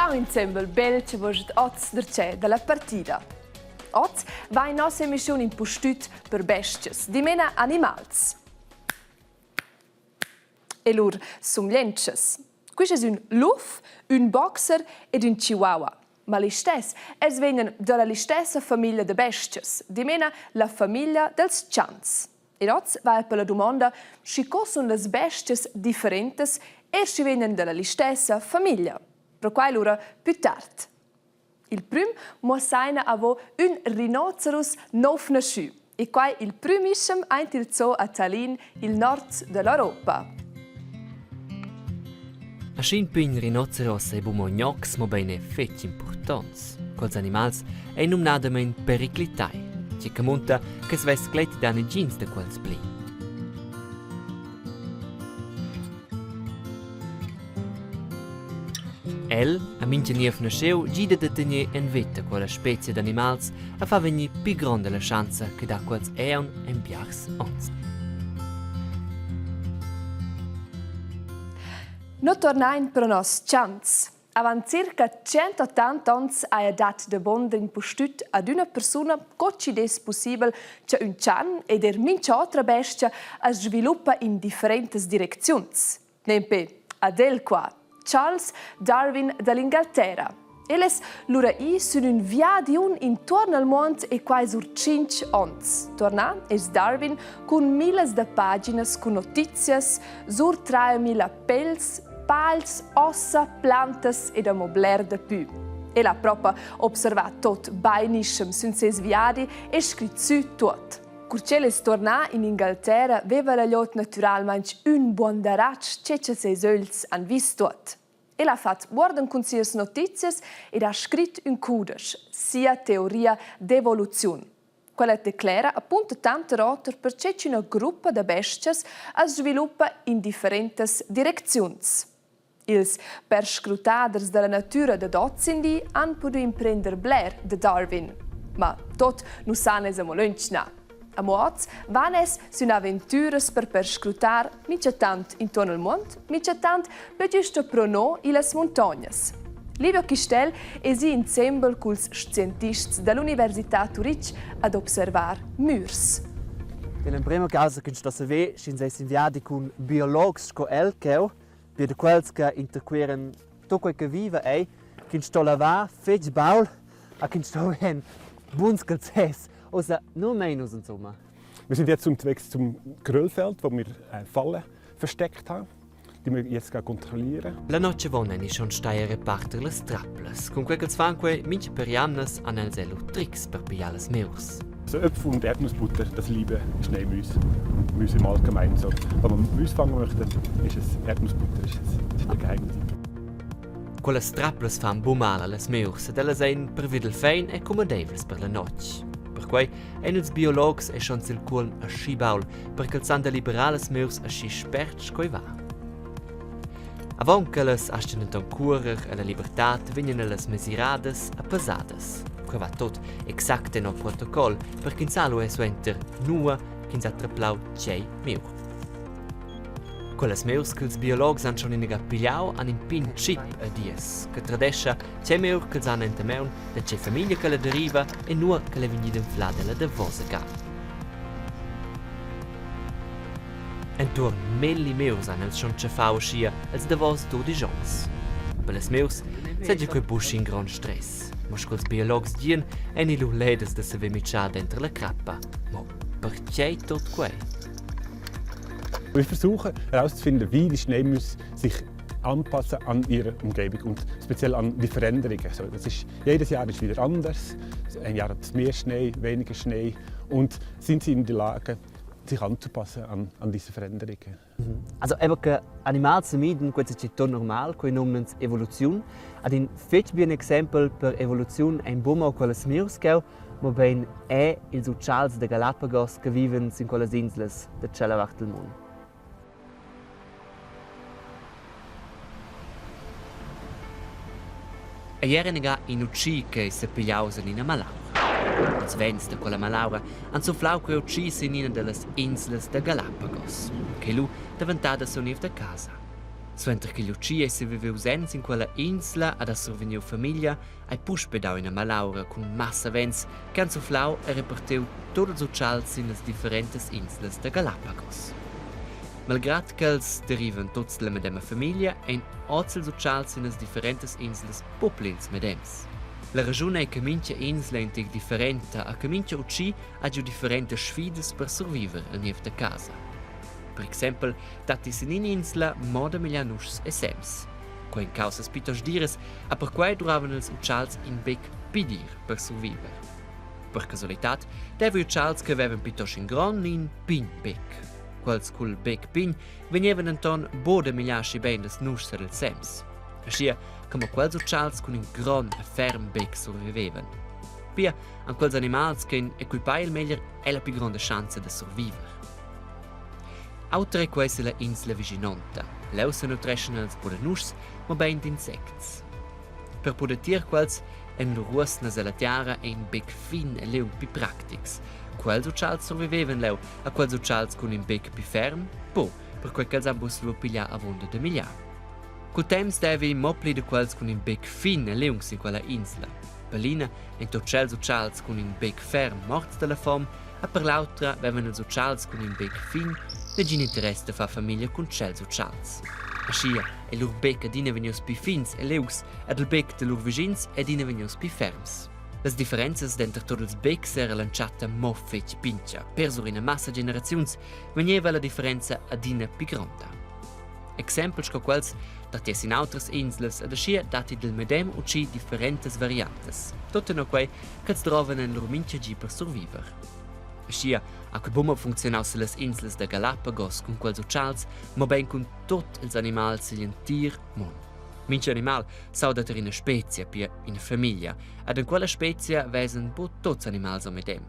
Ciao insieme, bel che vos oz derce della partita. Oz va in nostra emissione in postut per bestias, di mena animals. E lur sumlienches. Qui è un luff, un boxer ed un chihuahua. Ma li stess, es vengono dalla stessa famiglia de bestias, di mena la famiglia dels chans. E oz va per la domanda, si sono le bestias differentes e si vengono dalla stessa famiglia. Per quai lura più tardi. Il prim muosaina avo un rinoceros nov nasciu, e quai il primiscem eint il zoo a Tallinn, il nord dell'Europa. A scin pin rinoceros e bumognocs mo bene fetg importants. Quels animals è numnadamein periclitai, che camunta che sves cleti da negins de quels pli. El, a mingeniev nasceu, gida de tenir en veta quella specie d'animals a fa venir più grande la chance che da quels eon en biars ons. No tornain per nos chans. Avant circa 180 ans ha dat de bondra in postut ad una persona cocci des possibel che un chan ed mincha altra bestia es sviluppa in differentes direczions. Nempe adel qua Charles Darwin dall'Inghilterra. Eles lura sono un viadiun intorno al mondo e quai sur 5 ans. Torna es Darwin con miles de paginas con notizias sur 3000 pels, pals, ossa, plantas ed amobler de pü. El ha proprio observat tot bainischem sun ses viadi e scrit su tot. Curceles torna in Inghilterra veva la lot naturalmente un buon daratsch che ses öls han vist tot. El ha fatto guardan con sias notizias ed ha scritto un cudes, sia teoria d'evoluzione. Quella declara appunto tante rotter perché una gruppa de bestias es sviluppa in differentes direczions. Ils perscrutaders della natura de Dotzindi han potuto imprender Blair de Darwin. Ma tot nu sanes amo lunchna. A moz vanes sun avventuras per perscrutar mica tant intorno al mond, mica tant per giusto prono ilas montagnas. Livio Chistel esi insieme culs scientisti dall'Università Zurich ad observar murs. In prima causa che sto saver, sin sei inviati con biologi co elkeu, per quels che interqueren tutto quel che vive è, che sto lavar, fetch baul, a che sto en buons calzes. Also nur Minus insomma. Wir sind jetzt unterwegs zum Grillfeld, wo wir Fallen versteckt haben, die wir jetzt kontrollieren. La noche vona ni schon steier reparter les trapples. Con quel fanque minche periannas an el zelo tricks per pialas meus. Also Äpfel und Erdnussbutter, das liebe Schneemüsse. Müsse im Allgemeinen so. Wenn man Müsse fangen möchte, ist es Erdnussbutter, das ist der Geheimtipp. Quelles trapples fan bumala les meus, ed elles ein per videl fein e comodevels per la noche. Per quei, els biologs e schon sil cuol a schibaul, perché els han de liberales meus a schi sperts coi va. Avon che les astenen ton curer e la libertat venien les mesirades a pesades. Que va tot exacte no protocol, perché in salo è suenter nua, che in traplau cei meu. Quelles meus che els biologs han schon inega pigliau han in pin chip a dies, che tradescia c'è meur che els han entemeun da c'è famiglia che la deriva e nua che le vegnida infladela da vosa ga. Entorn melli meus han els schon cefau schia als da vos 12 ans. Per les meus segge quei busch in gran stress. Ma quels biologs dien en i lu ledes da se vemiccia dentro la crappa. Ma perché tot quei? Wir versuchen herauszufinden, wie die Schneemüsse sich anpassen an ihre Umgebung und speziell an die Veränderungen. Also jedes Jahr ist wieder anders. Ein Jahr hat es mehr Schnee, weniger Schnee. Und sind sie in der Lage, sich anzupassen an diese Veränderungen? Also eben che animali si miden, questo è tutto normale, che nomen evoluzione. Ad un fetch bien esempio per evoluzione è un bumo quelle smirs che ma ben è il socials de Galapagos che vivono in quelle isole de cella del mondo. E ierinega in ucci che se pigliausen in a malaura. Els vents de quella malaura han sufflau che uccisi in una delle isole de Galapagos, che lu diventata soniv de casa. Suenter che gli ucci e si viveu sens in quella insula ad assurveniu famiglia, ai puspedau in malaura con massa vents, che han suflau e reparteu tots els uccials in las differentes insulas de Galapagos. Malgrat che els deriven tots la medema famiglia, ein oz els uccials in las differentes insulas poplins medems. La ragione è che mincha insula è differente e che mincha ucci ha giù differenti sfide per sopravvivere a niev de casa. Per esempio, dati in insula moda milianus e sems. Qua in causas pitos dires, a per quai duravan els uccials in bec pidir per survivere. Per casualitat, devi uccials che avevan pitos in gron in pin bec. Quals cul bec pin venievan anton boda miliasci ben des nusser del sems. Aschia, come quels uccials con in gron e ferm bec survivevan. Pia, an quels animals che in equipai il meglier è la più grande chance de survivere. Autre questa la insula viginonta. Leu se nutrescen els podenus, ma ben d'insects. Per poder tier quels en l'urus na la tiara e in bec fin e leu pi practics. Quels uccials survivevan leu, a quels uccials con in bec pi ferm, per quel che els ambos lu piglia a vonda de miliar. Col temps devi mopli de quels con in bec fin e leungs in quella insula. Berlina en tot cels uccials con in bec ferm morts de la fom, a per l'autra vevan els uccials con in bec fin ne gin interesse de fa famiglia con cels uccials. Aschia e lur bec adina vegnius pi fins e leus, ad il bec de lur vigins adina vegnius pi ferms. Las differenzas dentro tot els becs era lanciata mo fetg pincha. Per sur in massa generaziuns venieva la differenza adina pi gronda. Exempels co quels dati in autras inslas ad aschia dati del medem ucci differentes variantes. Tutte no quei che si trovano in lur mincha gi per surviver. Aschia, a che bomma funzionau se las inslas de Galapagos con quels uccials, ma ben con tot els animals e tier mon. Mincha animal sau da ter in spezia pia in famiglia, ad in quella spezia vesen po tots animals o medem.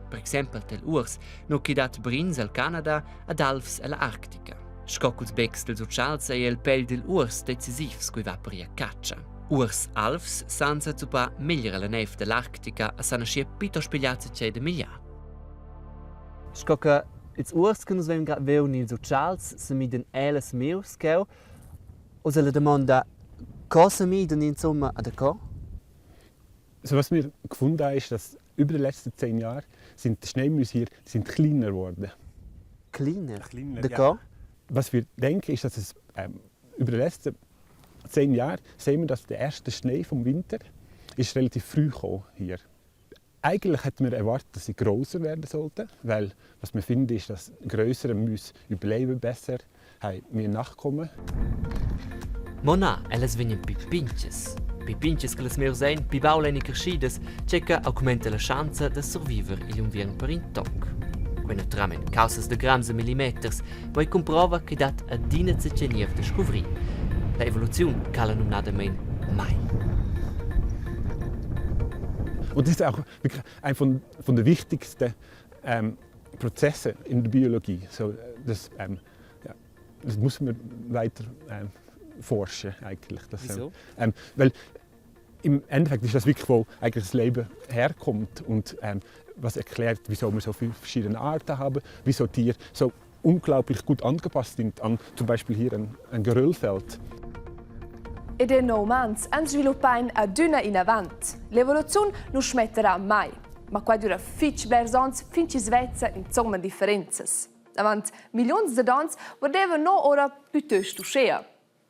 Per exempel tel urs, no che dat brins al Canada ad alfs alla Arctica. Scoculs becs dels uccials e il pel del urs decisivs cui va per ia caccia. Urs alfs sanza zupa meglier alla neve dell'Arctica a sana schia pito spigliazza c'è de migliar. Sco che ils urs che nus vem grad veu nils uccials se miden eles meus cheu, o se la domanda cosa miden insomma ad co? So, was wir gefunden haben, ist, dass über die letzten 10 Jahre sind die Schneemäuse hier sind kleiner geworden. Kleiner? Kleiner, De ja. co? Was wir denken, ist, dass es über die letzten 10 Jahre sehen wir, dass der erste Schnee vom Winter ist relativ früh gekommen hier. Eigentlich hätten wir erwartet, dass sie größer werden sollten, weil was wir finden, ist, dass größere Mäuse überleben besser, haben mehr Nachkommen. Mona, elas venien pi pinches. Pi pinches che las meus sein, pi bauleni crescidas, ceca augmenta la chance de survivere il invierno per in toc. Quena tramen causas de grams millimeters, poi comprova che dat adina se ceniev de scovri. La evoluzione cala nun nadamein mai. Und das ist auch wirklich einer von den wichtigsten Prozessen in der Biologie. So, das muss man weiter forschen eigentlich. Wieso? Weil im Endeffekt ist das wirklich, wo eigentlich das Leben herkommt und was erklärt, wieso wir so viele verschiedene Arten haben, wieso Tiere so unglaublich gut angepasst sind an zum Beispiel hier ein Geröllfeld. E de nou mans han sviluppato aduna in avant. L'evoluzione non smetterà mai, ma qua dura fitch bersons fin ci svezza insomma differenze. Avant milioni di dons volevano no ora piuttosto scea,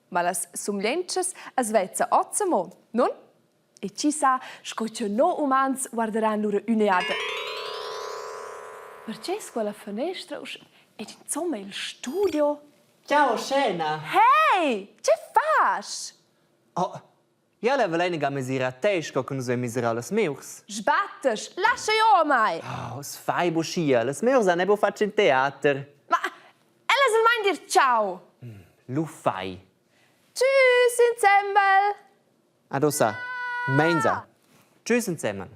ma le somiglianze a svezza ozzamo, non? E ci sa che no umans guarderanno loro uneada. Perché quella finestra ed insomma il studio? Ciao Scena! Hey, che fas? Oh, ja le velenig a mesira a te sco che nus vem misera las meus. Sbattes, lascia io mai! Oh, sfai buschia, las meus han ebo fatto in teater. Ma ella soll mein dir ciao! Lu fai. Tschüss, Insembel! Adossa, mensa. Tschüss zusammen.